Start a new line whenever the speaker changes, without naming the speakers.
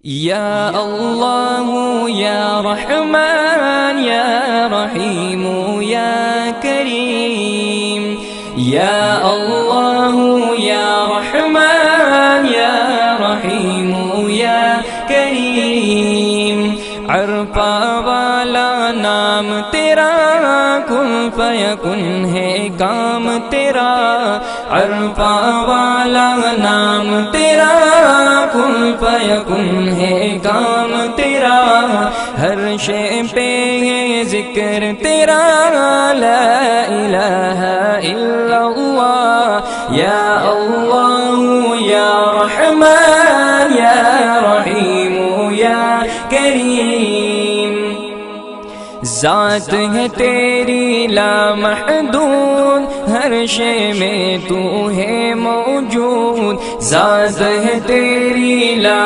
या अल्लाह या रहमान या रहीम या करीम। या अल्लाह या रहमान या रहीम या करीम। अरफा वाला नाम तेरा, कुन फयकुन है काम तेरा। अरफा वाला नाम तेरा, कुन फयकुन है काम तेरा। हर शे पे है जिक्र तेरा, ला इलाहा इल्लल्लाह। या अल्लाह या रहमान या रहीम या करीम। ज़ात है तेरी लामहदूद, हर शे में तू है मौजूद। ज़ात है तेरी ला